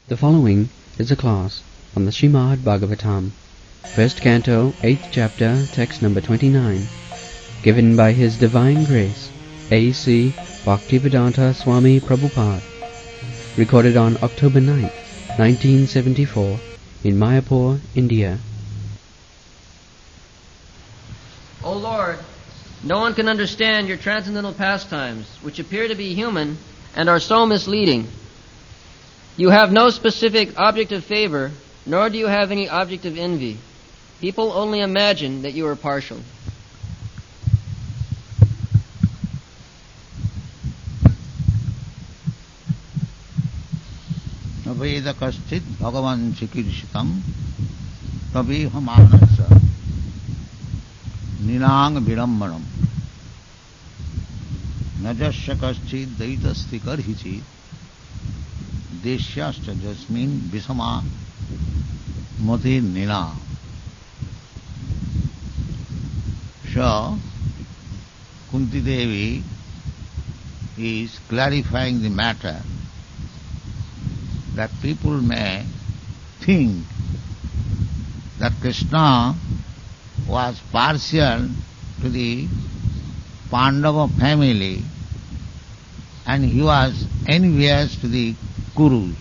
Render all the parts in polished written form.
The following is a class from the Srimad Bhagavatam, first canto, 8th chapter, text number 29, given by His Divine Grace, A.C. Bhaktivedanta Swami Prabhupada, recorded on October 9th, 1974, in Mayapur, India. O Lord, no one can understand your transcendental pastimes, which appear to be human and are so misleading. You have no specific object of favor, nor do you have any object of envy. People only imagine that you are partial. Veda kaschit bhagavan chikirsitam tabehamanasa nilang virambanam najasya kaschit daitasthi karhichit deshyascha jasmin visama mati nila. So, Kunti Devi is clarifying the matter that people may think that Krishna was partial to the Pandava family and he was envious to the Kurus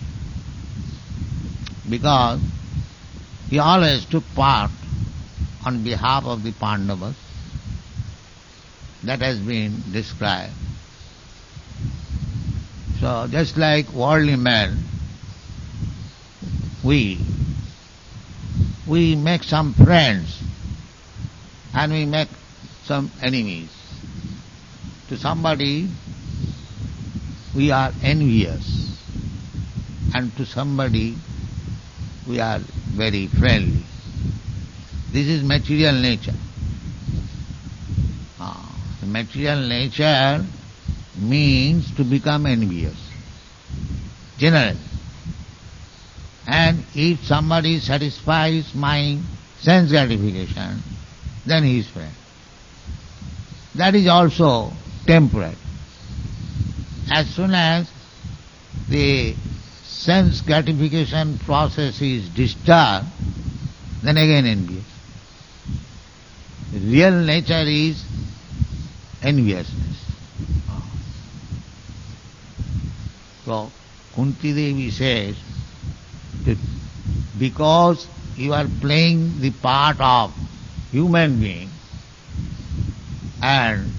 because he always took part on behalf of the Pandavas. That has been described. So just like worldly men, we make some friends and we make some enemies. To somebody we are envious and to somebody we are very friendly. This is material nature. The material nature means to become envious, generally. And if somebody satisfies my sense gratification, then he is friend. That is also temporary. As soon as the sense gratification process is disturbed, then again envious. The real nature is enviousness. So, Kunti Devi says that because you are playing the part of human being and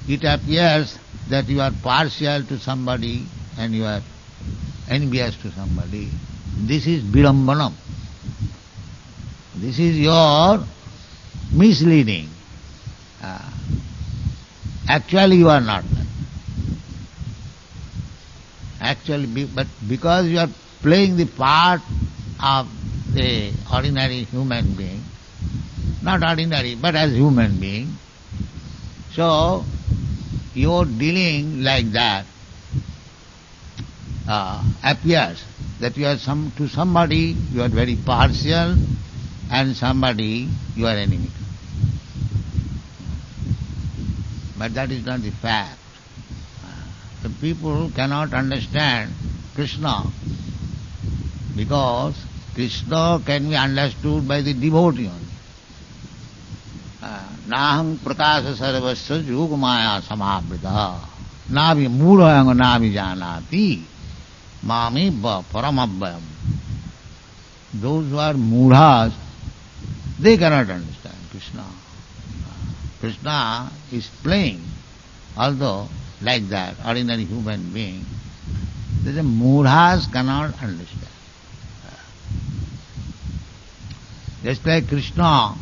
it appears that you are partial to somebody and you are envious to somebody, this is virambanam. This is your misleading. Actually you are not that. Actually, but because you are playing the part of the ordinary human being, not ordinary, but as human being, so your dealing like that appears that you are to somebody you are very partial and somebody you are enemy. But that is not the fact. The people cannot understand Krishna because Krishna can be understood by the devotee only. Naham prakasa sarvasya yogamaya samavrita navi mudhayanga navi janati mami paramabhyam. Those who are mudhas, they cannot understand Krishna. Krishna is playing, although like that, ordinary human being, the mudhas cannot understand. Just like Krishna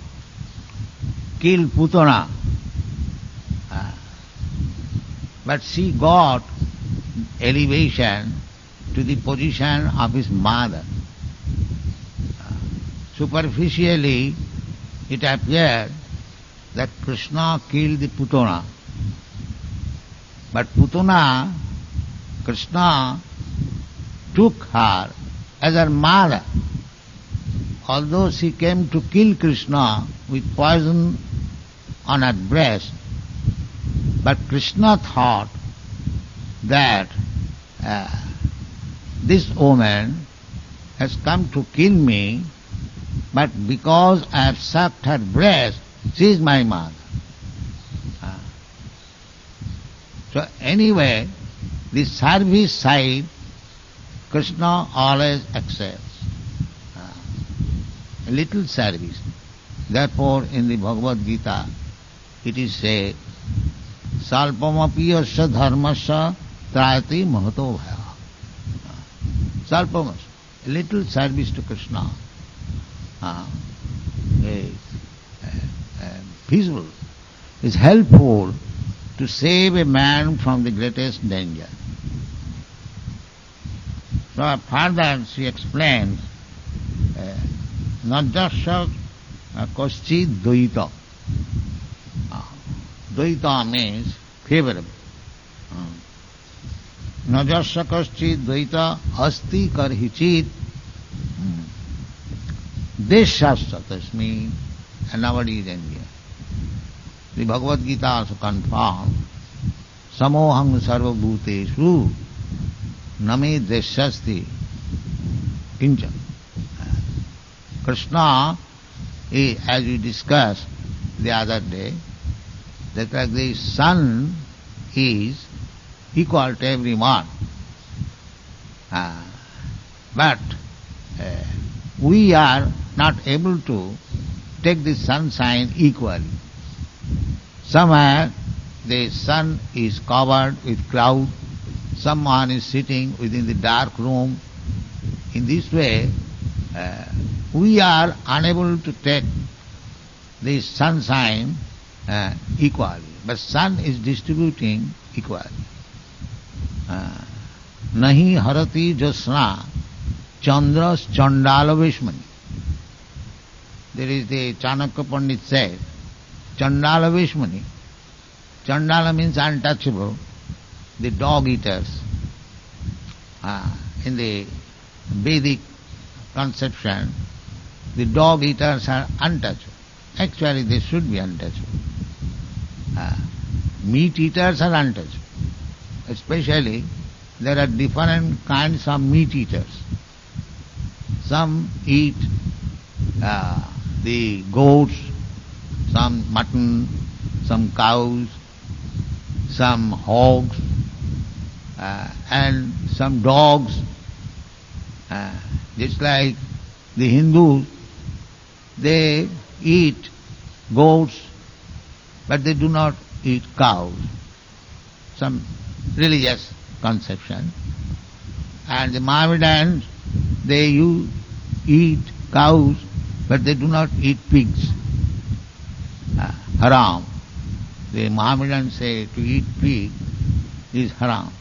killed Putana, but she got elevation to the position of his mother. Superficially, it appeared that Krishna killed the Putana. But Putana, Krishna took her as her mother. Although she came to kill Krishna with poison on her breast, but Krishna thought that this woman has come to kill me, but because I have sucked her breast, she is my mother. So anyway, the service side, Krishna always accepts. A little service. Therefore, in the Bhagavad Gita, it is said, Salpamapi yasya dharmasya trayati mahato bhaya. Salpamasya, a little service to Krishna is feasible, is helpful to save a man from the greatest danger. So further she explains, Najasya koschid dvaita. Dvaita means favorable. Najasya koschid dvaita asti karhichit deshasya tasmi, and nobody is engaged. The Bhagavad Gita also confirms, Samoham sarva bhuteshu name deshasti kincha. Krishna is, as we discussed the other day, that the sun is equal to everyone. But we are not able to take the sunshine equally. Somewhere the sun is covered with cloud, someone is sitting within the dark room. In this way, we are unable to take the sunshine equally, but sun is distributing equally. Nahi harati jasna chandras chandala vishmani. There is the Chanakya Pandit said, Chandala Vishmani. Chandala means untouchable, the dog eaters. In the Vedic conception, the dog eaters are untouchable. Actually, they should be untouchable. Meat eaters are untouchable. Especially, there are different kinds of meat eaters. Some eat the goats, some mutton, some cows, some hogs, and some dogs. Just like the Hindus, they eat goats, but they do not eat cows. Some religious conception. And the Mohammedans, they eat cows, but they do not eat pigs. Haram. The Mohammedans say to eat pig is haram.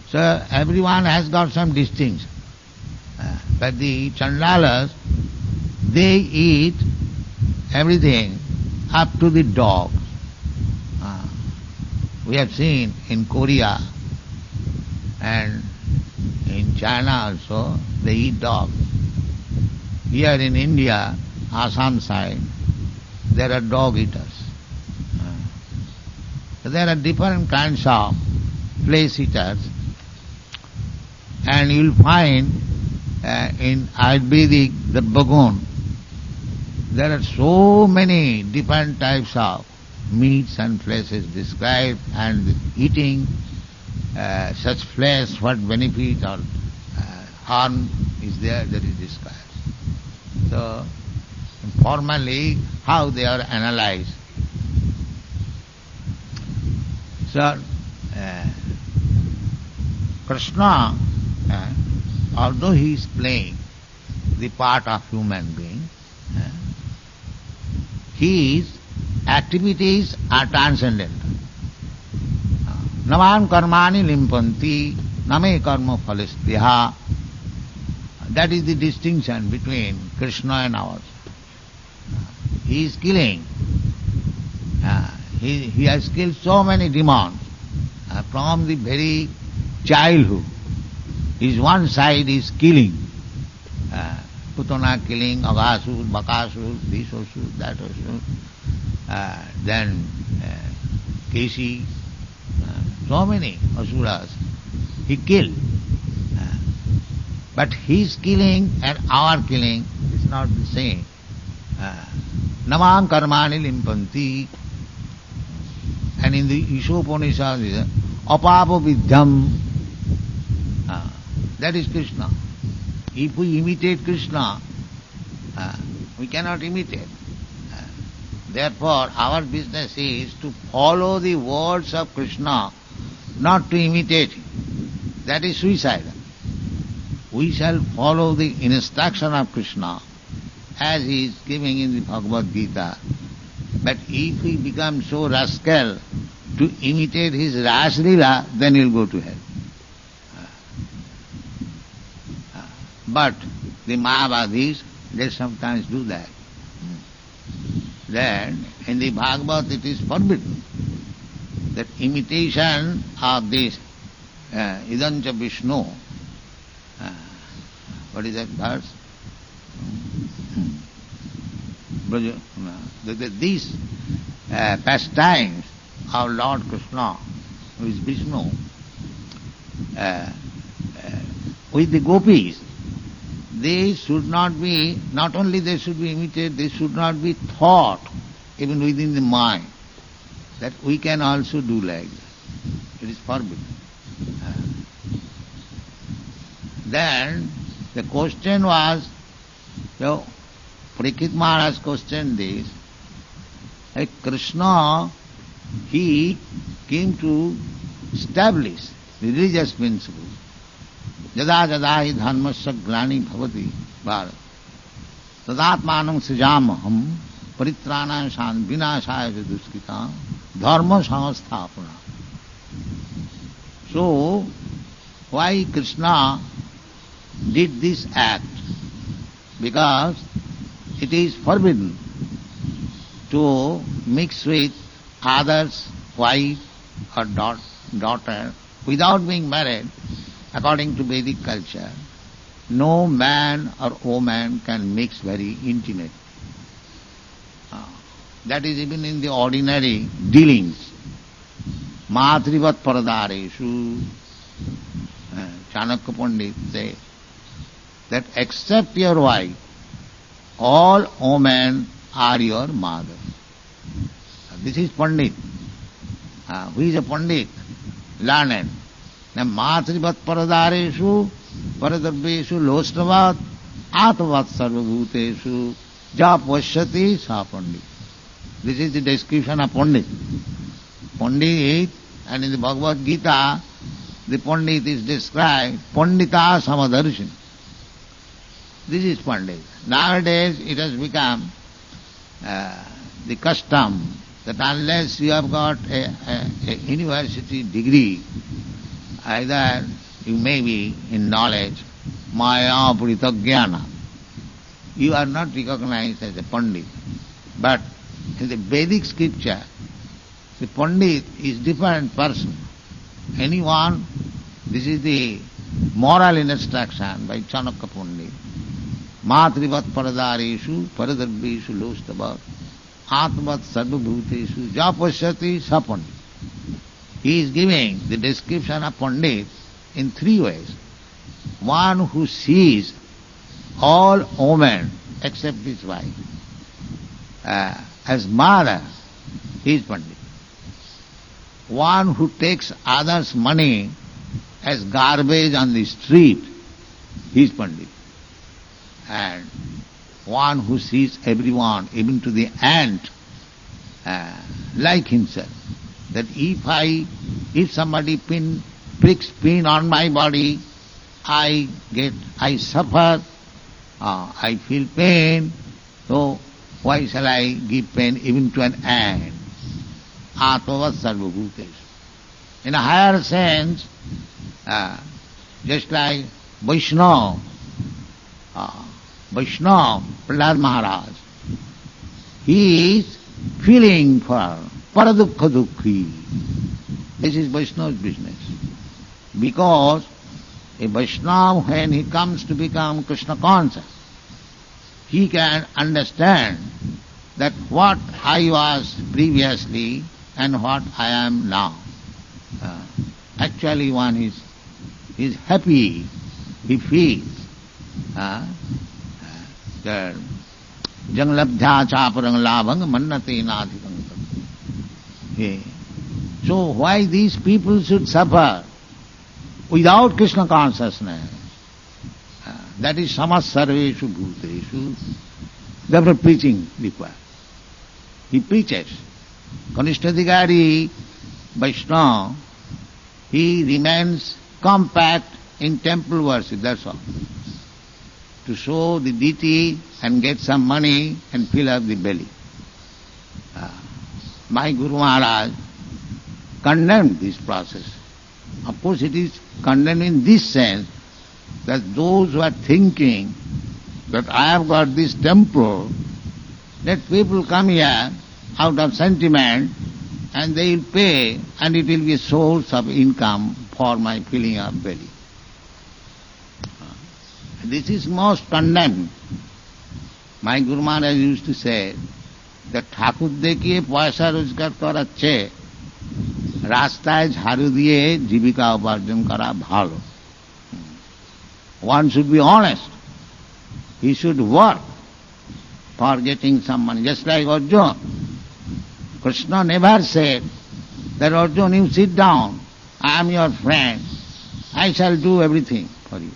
So everyone has got some distinction. But the Chandalas, they eat everything up to the dogs. We have seen in Korea and in China also, they eat dogs. Here in India, Assam side, there are dog eaters. So there are different kinds of flesh eaters, and you'll find in Ayurvedic, the Bhagun, there are so many different types of meats and fleshes described, and eating such flesh, what benefit or harm is there, that is described. So, formally, how they are analyzed. So, Krishna, although he is playing the part of human being, his activities are transcendental. Naman karmani limpanti, name karma phalistyaha. That is the distinction between Krishna and ours. He is killing. He has killed so many demons from the very childhood. His one side is killing. Putana killing, Aghasur, Bakasur, this Asur, that Asur. Then Keshi, so many Asuras he killed. But his killing and our killing is not the same. Namam karmani limpanti. And in the Ishopanishad it is apapa vidyam. That is Krishna. If we imitate Krishna, we cannot imitate. Therefore, our business is to follow the words of Krishna, not to imitate him. That is suicide. We shall follow the instruction of Krishna as he is giving in the Bhagavad Gita. But if we become so rascal to imitate his Raslila, then he will go to hell. But the Mayavadis, they sometimes do that. Then in the Bhagavad it is forbidden that imitation of this Idancha Vishnu. What is that verse? These pastimes of Lord Krishna, who is Vishnu, with the gopis, they should not be, not only they should be imitated, they should not be thought even within the mind that we can also do like that. It is forbidden. Then the question was, so Parikshit Maharaj questioned this, like Krishna, he came to establish religious principles. Jada jada hi dharmasya glani bhavati bharat tadatmanam srijamaham paritranaya san vinashaya duskita dharma samastapana. So, why Krishna did this act? Because it is forbidden to mix with others' wife or daughter without being married. According to Vedic culture, no man or woman can mix very intimate. That is even in the ordinary dealings. Matrivat paradareshu, Chanakya Pandit says that except your wife, all women are your mother. This is Pandit. Who is a Pandit? Learned. Now, Matrivat paradareshu, paradarbeshu, losnavat, atvat sarvabhuteshu, ja pashyati sa Pandit. This is the description of Pandit. Pandit, and in the Bhagavad Gita, the Pandit is described, Pandita Samadarshini. This is Pandit. Nowadays it has become the custom that unless you have got a university degree, either you may be in knowledge, maya pritaggyana, you are not recognized as a Pandit. But in the Vedic scripture, the Pandit is different person. Anyone, this is the moral instruction by Chanakya Pandit. Matrivat paradareshu, paradarbeshu lostavat, atmat sarvabhuteshu, japasyati sa Pandit. He is giving the description of Pandit in three ways. One who sees all women except his wife as mother, he is Pandit. One who takes others' money as garbage on the street, he is Pandit. And one who sees everyone, even to the ant, like himself. That if somebody pricks pin on my body, I suffer, I feel pain, so why shall I give pain even to an ant? Atmavat sarvabhutesh. In a higher sense, just like Vaishnava, Prahlad Maharaj, he is feeling for paradukha dukhi. This is Vaishnava's business. Because a Vaishnava, when he comes to become Krishna conscious, he can understand that what I was previously and what I am now. Actually one is happy, he feels Jang labdhya chaparang labhang mannate nadhikang. So why these people should suffer without Krishna consciousness? That is samas sarveshu bhuteshu. Therefore preaching required. He preaches. Kanishtadhikari Vaishnava, he remains compact in temple worship, that's all. To show the deity and get some money and fill up the belly. My Guru Maharaj condemned this process. Of course it is condemned in this sense that those who are thinking that I have got this temple, let people come here out of sentiment and they will pay and it will be a source of income for my filling up belly. This is most condemned. My Guru Maharaj used to say that ঠাকুর দেখিয়ে পয়সা রোজগার করার চেয়ে রাস্তায় ঝাড়ু দিয়ে জীবিকা উপার্জন করা ভালো. One should be honest. He should work for getting some money. Just like Arjuna. Krishna never said that Arjuna, you sit down, I am your friend, I shall do everything for you.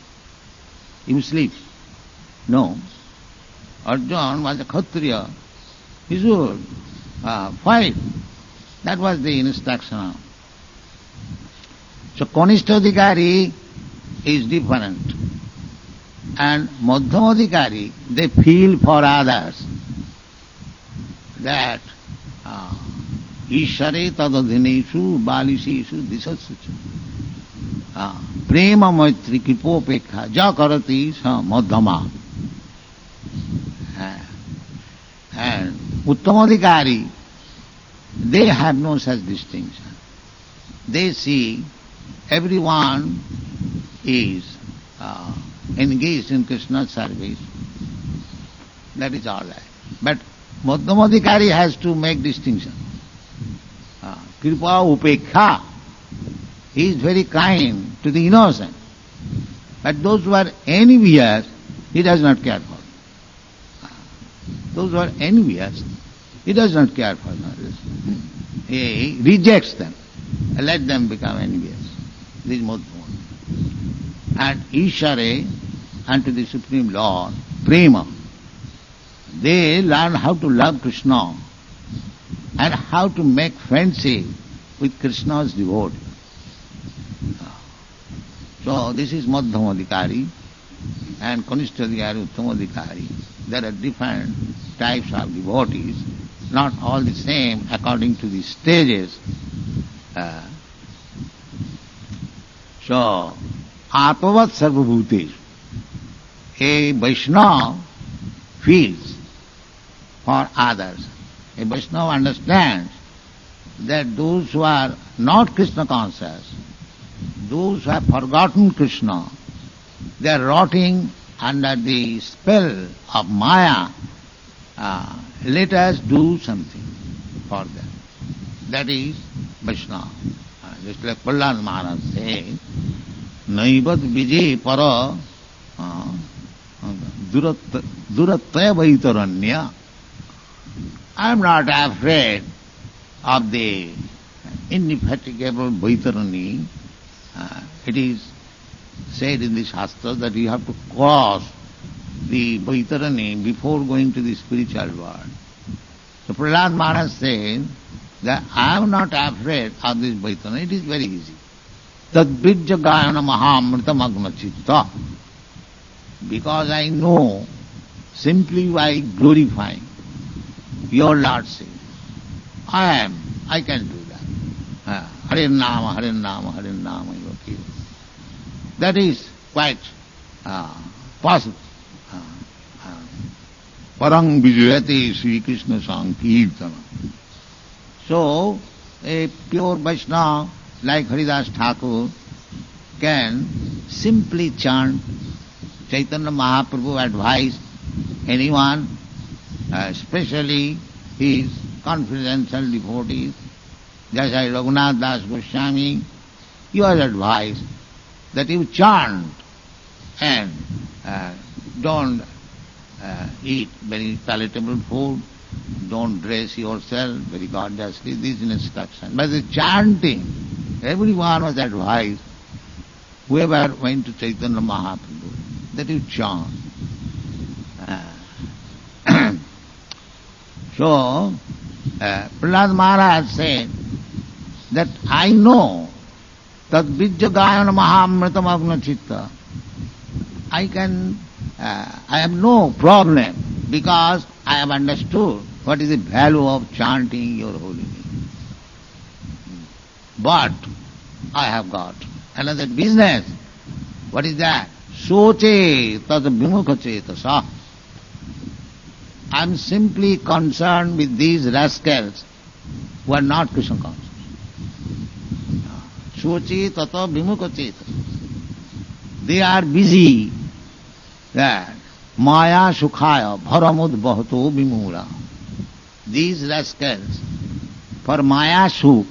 You sleep. No. Arjuna was a Kshatriya. He should fight. That was the instruction. So Kanishtadhikari is different. And Madhyamadhikari, they feel for others that Ishare tadadhineshu baliseshu disasuchu prema maitri kipopekha jakarati sa madhyama. And Uttamadhikari, they have no such distinction. They see everyone is engaged in Krishna's service. That is all right. But Madhyamadhikari has to make distinction. Kripa upekha. He is very kind to the innocent. But those who are envious, he does not care for. Those who are envious, he does not care for them. He rejects them. Let them become envious. This is Madhyamadhikari. And Ishare, unto the Supreme Lord, Prema, they learn how to love Krishna and how to make friendship with Krishna's devotee. So this is Madhyamadhikari and Kanishtadhikari, Uttamadhikari. There are different types of devotees, not all the same according to the stages. So, Atmavat Sarvabhutesh, a Vaishnava feels for others. A Vaishnava understands that those who are not Krishna conscious, those who have forgotten Krishna, they are rotting under the spell of Maya. Let us do something for them. That is Vaishnava. Just like Prahlad Maharaj said, Naivat Vijay Para Durataya Vaitaranya. I am not afraid of the indefatigable Vaitarani. It is said in the Shastra that you have to cross the Vaitarani before going to the spiritual world. So Prahlad Maharaj said that I am not afraid of this Vaitarani. It is very easy. Tadbhijya gayana mahamritamagna chitta. Because I know simply by glorifying your Lordship, I can do that. Hare Nama, Hare Nama, Hare Nama, Yoki. That is quite possible. Parang vijayate Sri Krishna Sankirtana. So, a pure Vaishnava like Haridas Thakur can simply chant. Chaitanya Mahaprabhu advised anyone, especially his confidential devotees, just like Raghunath Das Goswami, he was advised that you chant and don't eat very palatable food, don't dress yourself very gorgeously, this is instruction. But the chanting, everyone was advised, whoever went to Chaitanya Mahaprabhu, that you chant. So, Prahlad Maharaj said that I know that Vijja Gayana Mahamritam Agna Chitta. I have no problem because I have understood what is the value of chanting your holy name. But I have got another business. What is that? Soche tad vimukha chetasa. I am simply concerned with these rascals who are not Krishna conscious. Soche tata vimukha chetasa. They are busy that Maya Sukhaya Bharamud Bhato Vimura. These rascals, for Maya Sukh,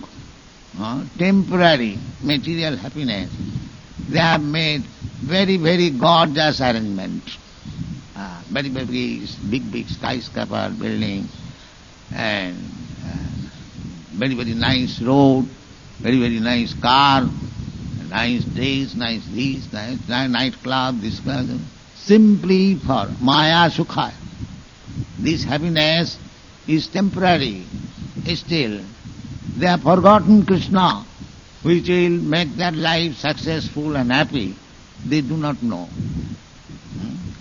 temporary material happiness, they have made very, very gorgeous arrangements. Very, very big skyscraper building and very, very nice road, very, very nice car, nice days, nice this, nice nightclub, this kind of simply for Maya Sukhaya. This happiness is temporary. Still, they have forgotten Krishna, which will make their life successful and happy. They do not know.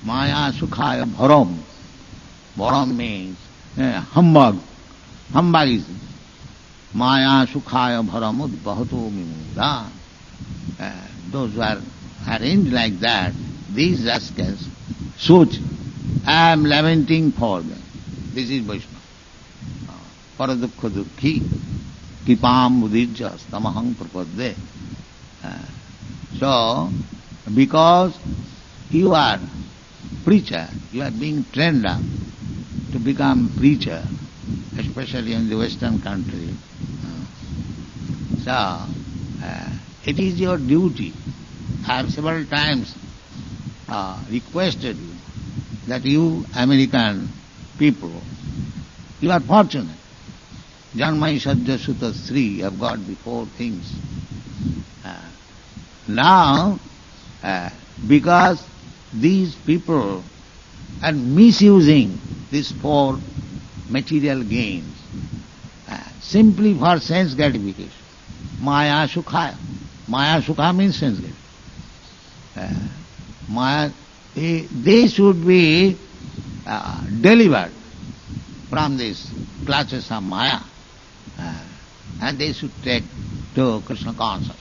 Maya Sukhaya Bharam. Bharam means humbug. Humbug is Maya Sukhaya Bharamud Bhato Mimura. Those who are arranged like that, these rascals, Such, I am lamenting for them. This is Vaishnava. Paradukha dukhi, kipam mudijja stamahang prapadde. So, because you are preacher, you are being trained up to become preacher, especially in the Western country. So, it is your duty. I have several times requested you that you American people, you are fortunate. Janmai Sajja Sutta Sri have got the four things. Now, because these people are misusing these four material gains simply for sense gratification. Maya Sukhaya. Maya Sukha means sense gratification. Maya, they should be delivered from these clutches of Maya and they should take to Krishna consciousness.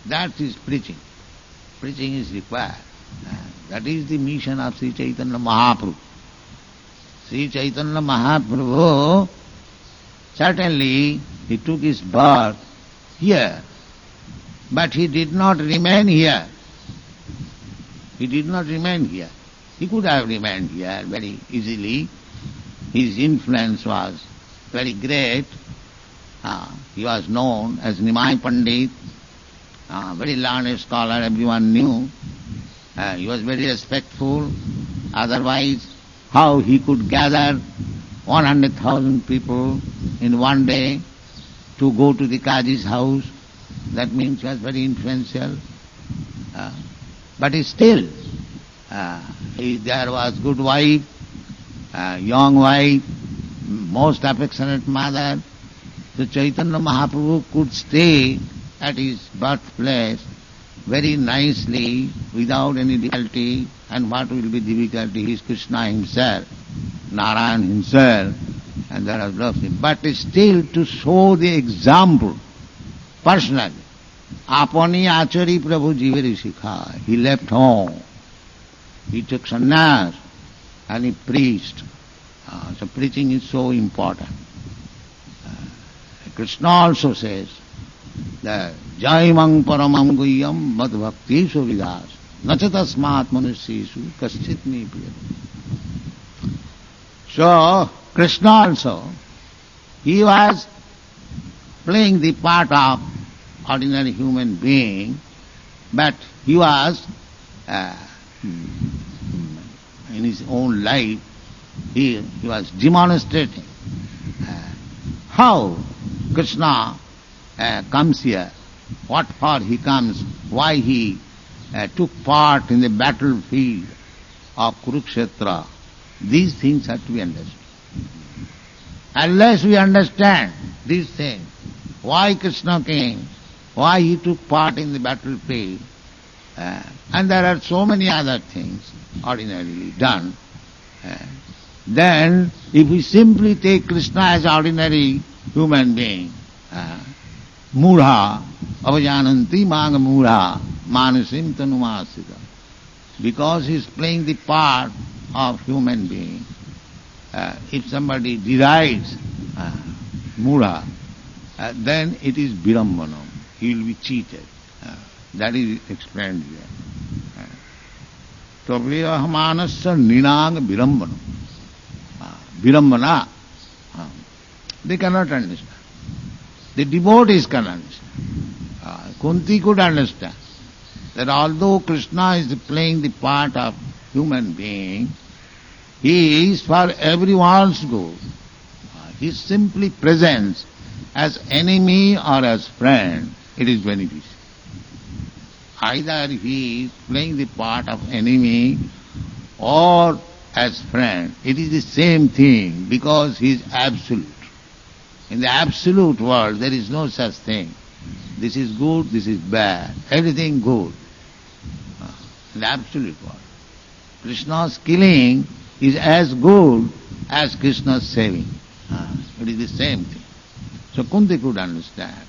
That is preaching. Preaching is required. That is the mission of Sri Chaitanya Mahaprabhu. Sri Chaitanya Mahaprabhu, certainly he took his birth here, but he did not remain here. He did not remain here. He could have remained here very easily. His influence was very great. He was known as Nimai Pandit, very learned scholar, everyone knew. He was very respectful. Otherwise, how he could gather 100,000 people in one day to go to the Qazi's house? That means he was very influential. But still, there was good wife, young wife, most affectionate mother. So Chaitanya Mahaprabhu could stay at his birthplace very nicely without any difficulty. And what will be difficulty? He is Krishna himself, Narayan himself, and there are lots of things. But still to show the example, personally, Apani Achari Prabhu Jiveri Sikha, he left home, he took sannyas and he preached. So preaching is so important. Krishna also says that Jaimang Paramam Guhyam Mad Bhakti Suvidas Nachatasmat Manusyeshu Kaschit Me Priya. So Krishna also, he was playing the part of ordinary human being, but he was in his own life, he was demonstrating how Krishna comes here, what for he comes, why he took part in the battlefield of Kurukshetra. These things have to be understood. Unless we understand these things, why Krishna came, why he took part in the battlefield, and there are so many other things ordinarily done, then if we simply take Krishna as ordinary human being, mudha, avajananti maga mudha, manasim tanumasita, because he is playing the part of human being, if somebody derides mudha, then it is virambanam. He will be cheated. That is explained here. Tavyahamanasya ninang virambanam. Virambana. They cannot understand. The devotees can understand. Kunti could understand that although Krishna is playing the part of human being, he is for everyone's good. His simply presence as enemy or as friend, it is beneficial. Either he is playing the part of enemy or as friend, it is the same thing because he is absolute. In the absolute world there is no such thing. This is good, this is bad, everything good. In the absolute world. Krishna's killing is as good as Krishna's saving. It is the same thing. So Kunti could understand.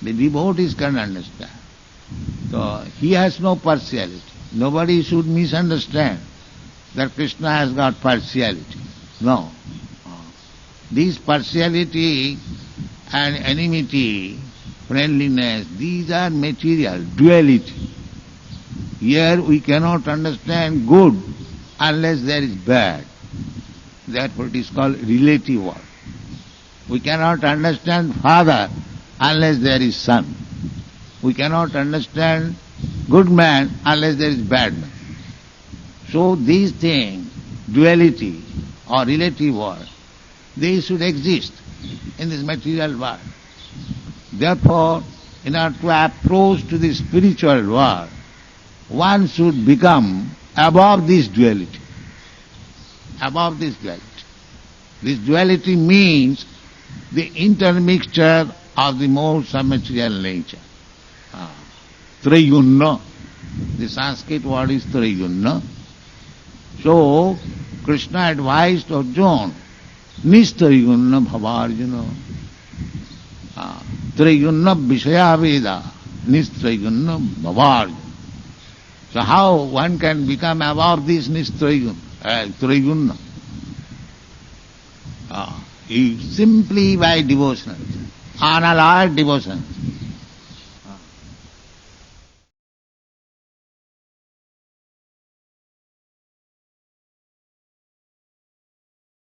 The devotees can understand. So he has no partiality. Nobody should misunderstand that Krishna has got partiality. No. These partiality and enmity, friendliness, these are material, duality. Here we cannot understand good unless there is bad. Therefore it is called relative world. We cannot understand father unless there is son. We cannot understand good man unless there is bad man. So these things, duality or relative world, they should exist in this material world. Therefore, in order to approach to the spiritual world, one should become above this duality. Above this duality. This duality means the intermixture of the modes of material nature. Triyunna. The Sanskrit word is Triyunna. So, Krishna advised Arjuna, Nistriyunna bhavarjuna. Triyunna vishaya veda, Nistriyunna bhavarjuna. So how one can become above this Triyunna? Simply by devotion, unalloyed devotion.